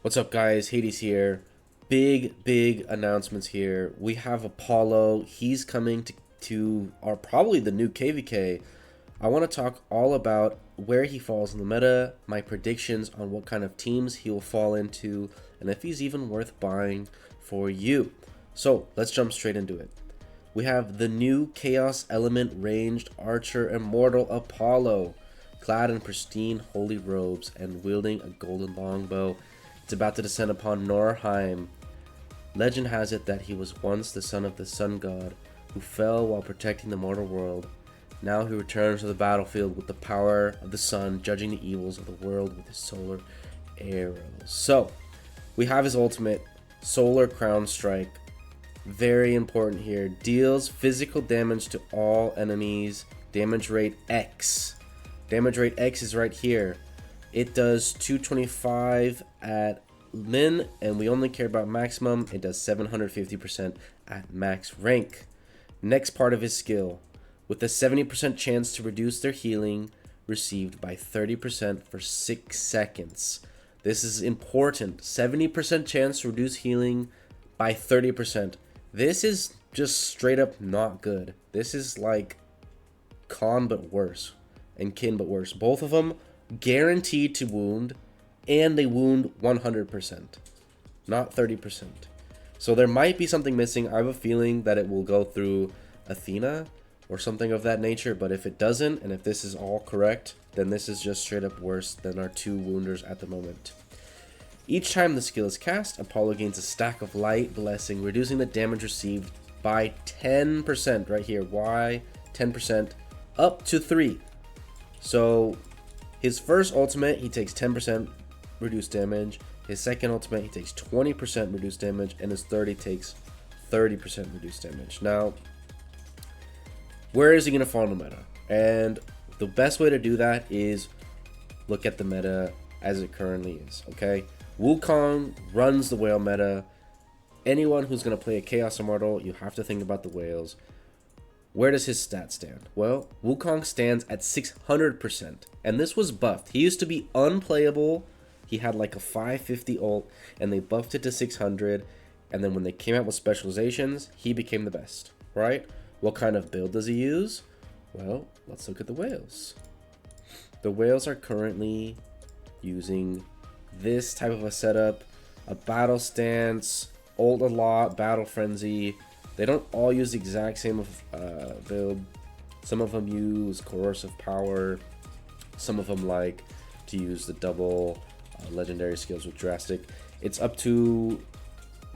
What's up, guys? Hades here. Big announcements here. We have Apollo. He's coming to our probably the new KVK. I want to talk all about where he falls in the meta, my predictions on what kind of teams he will fall into, and if he's even worth buying for you. So let's jump straight into it. We have the new Chaos Element Ranged Archer Immortal Apollo, clad in pristine holy robes and wielding a golden longbow. It's about to descend upon Norheim. Legend has it that he was once the son of the sun god, who fell while protecting the mortal world. Now he returns to the battlefield with the power of the sun, judging the evils of the world with his solar arrows. So, we have his ultimate, Solar Crown Strike. Very important here. Deals physical damage to all enemies. Damage rate X. Damage rate X is right here. It does 225 at min, and we only care about maximum. It does 750% at max rank. Next part of his skill. With a 70% chance to reduce their healing received by 30% for 6 seconds. This is important. 70% chance to reduce healing by 30%. This is just straight up not good. This is like con but worse and kin but worse. Both of them guaranteed to wound, and they wound 100%, not 30%. So there might be something missing. I have a feeling that it will go through Athena or something of that nature, but if it doesn't, and if this is all correct, then this is just straight up worse than our two wounders at the moment. Each time the skill is cast, Apollo gains a stack of light blessing, reducing the damage received by 10%, right here. Why 10%? Up to 3. So his first ultimate, he takes 10% reduced damage. His second ultimate, he takes 20% reduced damage. And his third, he takes 30% reduced damage. Now, where is he going to fall in the meta? And the best way to do that is look at the meta as it currently is, okay? Wukong runs the whale meta. Anyone who's going to play a Chaos Immortal, you have to think about the whales. Where does his stats stand? Well, Wukong stands at 600%, and this was buffed. He used to be unplayable. He had like a 550 ult, and they buffed it to 600, and then when they came out with specializations, he became the best, right? What kind of build does he use? Well, let's look at the whales. The whales are currently using this type of a setup, a battle stance, ult a lot, battle frenzy. They don't all use the exact same build. Some of them use coercive power. Some of them like to use the double legendary skills with drastic. It's up to,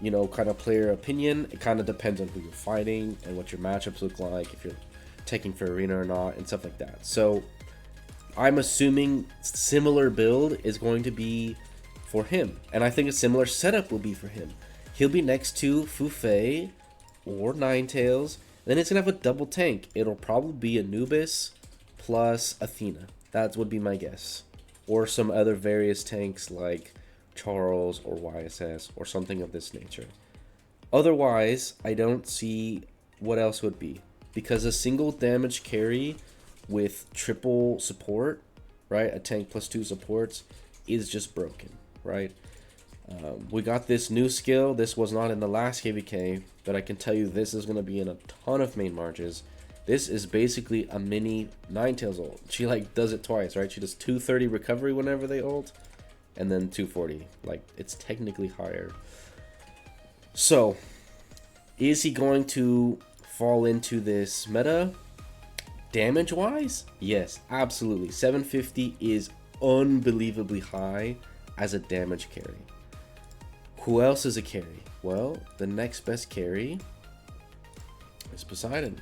you know, kind of player opinion. It kind of depends on who you're fighting and what your matchups look like, if you're taking for arena or not, and stuff like that. So I'm assuming similar build is going to be for him, and I think a similar setup will be for him. He'll be next to Fufei or Ninetales. Then it's gonna have a double tank. It'll probably be Anubis plus Athena. That would be my guess, or some other various tanks like Charles or YSS or something of this nature. Otherwise, I don't see what else would be, because a single damage carry with triple support, right? A tank plus 2 supports is just broken, right? We got this new skill. This was not in the last KVK, but I can tell you this is going to be in a ton of main marches. This is basically a mini Ninetales ult. She like does it twice, right? She does 230 recovery whenever they ult, and then 240. Like, it's technically higher. So, is he going to fall into this meta? Damage wise, yes, absolutely. 750 is unbelievably high as a damage carry. Who else is a carry? Well, the next best carry is Poseidon.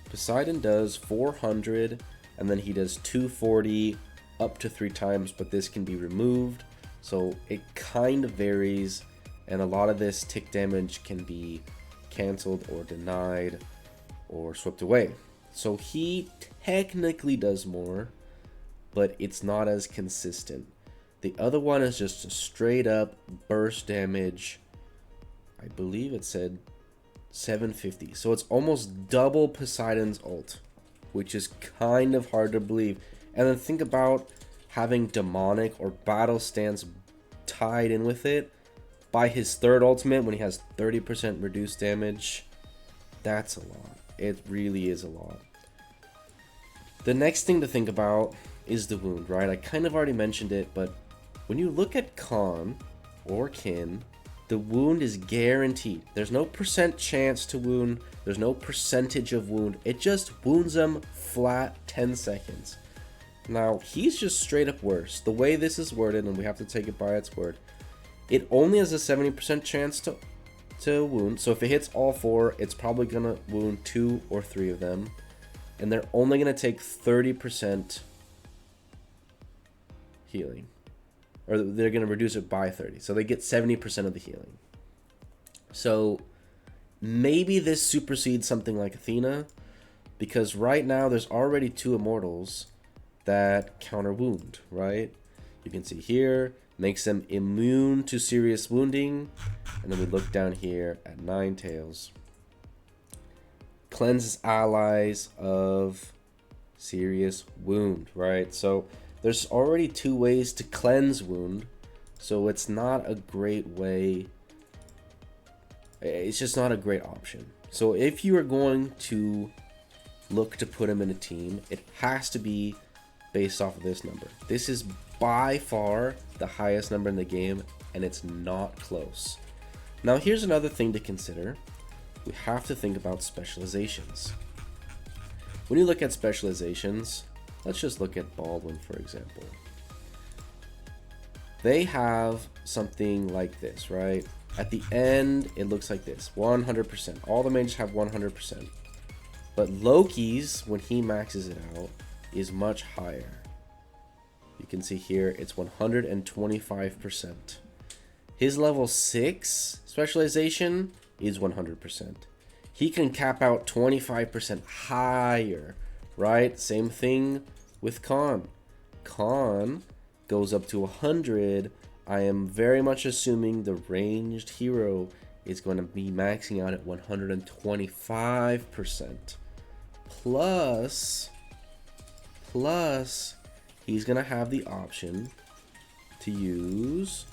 Poseidon does 400, and then he does 240 up to 3 times, but this can be removed. So it kind of varies, and a lot of this tick damage can be canceled or denied or swept away. So he technically does more, but it's not as consistent. The other one is just a straight up burst damage. I believe it said 750. So it's almost double Poseidon's ult, which is kind of hard to believe. And then think about having demonic or battle stance tied in with it by his third ultimate when he has 30% reduced damage. That's a lot. It really is a lot. The next thing to think about is the wound, right? I kind of already mentioned it, but when you look at Khan or Kin, the wound is guaranteed. There's no percent chance to wound. There's no percentage of wound. It just wounds them flat 10 seconds. Now, he's just straight up worse. The way this is worded, and we have to take it by its word, it only has a 70% chance to wound. So if it hits all 4, it's probably going to wound 2 or 3 of them. And they're only going to take 30% healing. Or they're going to reduce it by 30. So they get 70% of the healing. So maybe this supersedes something like Athena, because right now there's already 2 immortals that counter wound, right? You can see here, makes them immune to serious wounding. And then we look down here at Ninetales. Cleanses allies of serious wound, right? So there's already 2 ways to cleanse wound. So it's not a great way. It's just not a great option. So if you are going to look to put him in a team, it has to be based off of this number. This is by far the highest number in the game, and it's not close. Now here's another thing to consider. We have to think about specializations. When you look at specializations, let's just look at Baldwin, for example. They have something like this, right? At the end, it looks like this, 100%. All the mages have 100%. But Loki's, when he maxes it out, is much higher. You can see here, it's 125%. His level 6 specialization is 100%. He can cap out 25% higher, right? Same thing with Khan. Khan goes up to 100. I am very much assuming the ranged hero is going to be maxing out at 125%. Plus, he's going to have the option to use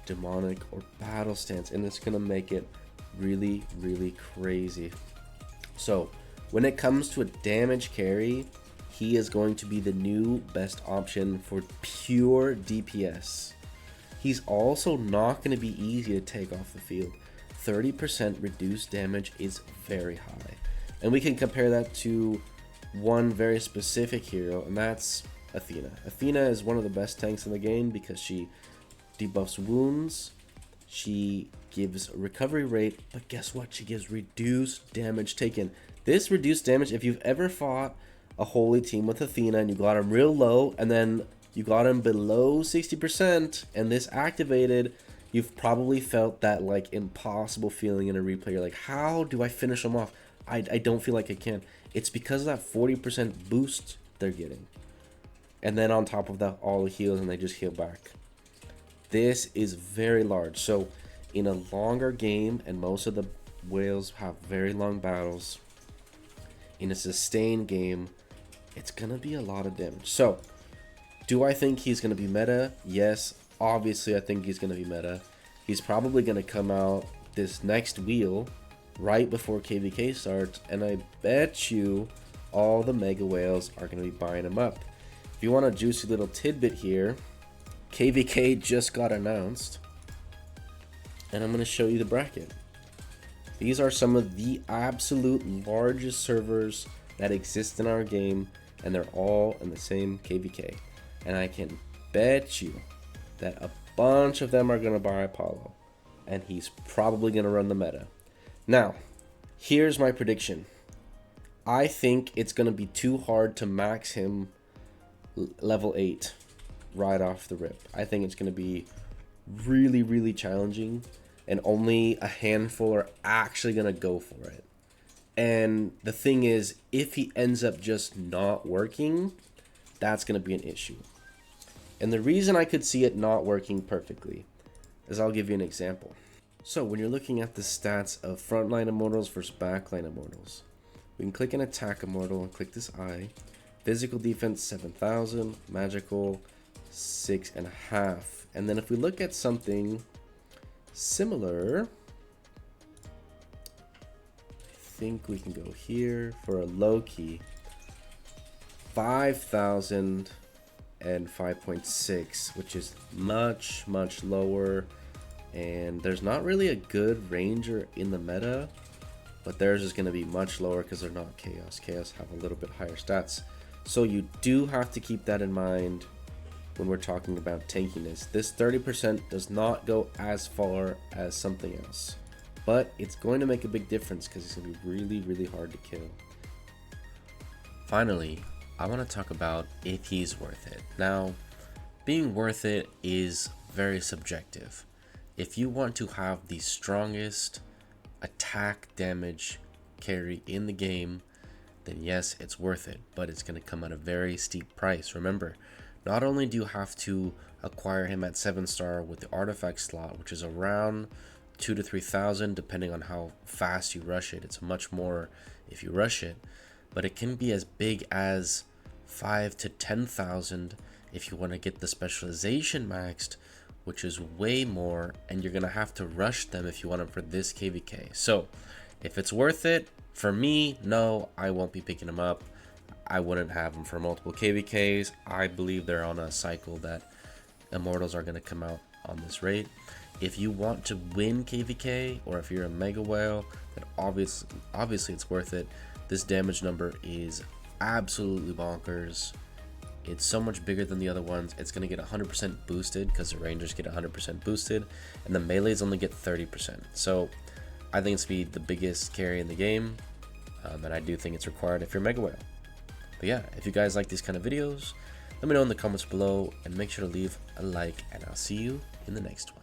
demonic or battle stance, and it's going to make it really, really crazy. So when it comes to a damage carry, he is going to be the new best option for pure DPS. He's also not going to be easy to take off the field. 30% reduced damage is very high. And we can compare that to one very specific hero, and that's Athena. Athena is one of the best tanks in the game because she debuffs wounds, she gives recovery rate, but guess what? She gives reduced damage taken. This reduced damage, if you've ever fought a holy team with Athena and you got him real low and then you got him below 60% and this activated, you've probably felt that like impossible feeling in a replay. You're like, how do I finish them off? I don't feel like I can. It's because of that 40% boost they're getting. And then on top of that, all the heals, and they just heal back. This is very large. So in a longer game, and most of the whales have very long battles, in a sustained game, it's going to be a lot of damage. So do I think he's going to be meta? Yes, obviously I think he's going to be meta. He's probably going to come out this next wheel right before KVK starts, and I bet you all the mega whales are going to be buying him up. If you want a juicy little tidbit here, KVK just got announced, and I'm going to show you the bracket. These are some of the absolute largest servers that exist in our game, and they're all in the same KVK. And I can bet you that a bunch of them are going to buy Apollo, and he's probably going to run the meta. Now, here's my prediction. I think it's going to be too hard to max him level 8 right off the rip. I think it's going to be really, really challenging, and only a handful are actually going to go for it. And the thing is, if he ends up just not working, that's going to be an issue. And the reason I could see it not working perfectly is, I'll give you an example. So when you're looking at the stats of frontline immortals versus backline immortals, we can click an attack immortal and click this eye. Physical defense 7,000, magical 6.5. And then if we look at something similar, I think we can go here for a low key 5,000 and 5.6, which is much lower, and there's not really a good ranger in the meta, but theirs is going to be much lower because they're not chaos. Chaos have a little bit higher stats, so you do have to keep that in mind when we're talking about tankiness. This 30% does not go as far as something else, but it's going to make a big difference because it's going to be really hard to kill. Finally, I want to talk about if he's worth it. Now, being worth it is very subjective. If you want to have the strongest attack damage carry in the game, then yes, it's worth it, but it's going to come at a very steep price. Remember, not only do you have to acquire him at 7-star with the artifact slot, which is around 2,000 to 3,000 depending on how fast you rush it. It's much more if you rush it, but it can be as big as 5,000 to 10,000 if you want to get the specialization maxed, which is way more, and you're gonna have to rush them if you want them for this KVK. So if it's worth it, for me, no, I won't be picking them up. I wouldn't have them for multiple KVKs. I believe they're on a cycle that Immortals are gonna come out on this rate. If you want to win KVK, or if you're a Mega Whale, then obviously it's worth it. This damage number is absolutely bonkers. It's so much bigger than the other ones. It's going to get 100% boosted because the Rangers get 100% boosted, and the melees only get 30%. So I think it's be the biggest carry in the game, and I do think it's required if you're Mega Whale. But yeah, if you guys like these kind of videos, let me know in the comments below, and make sure to leave a like, and I'll see you in the next one.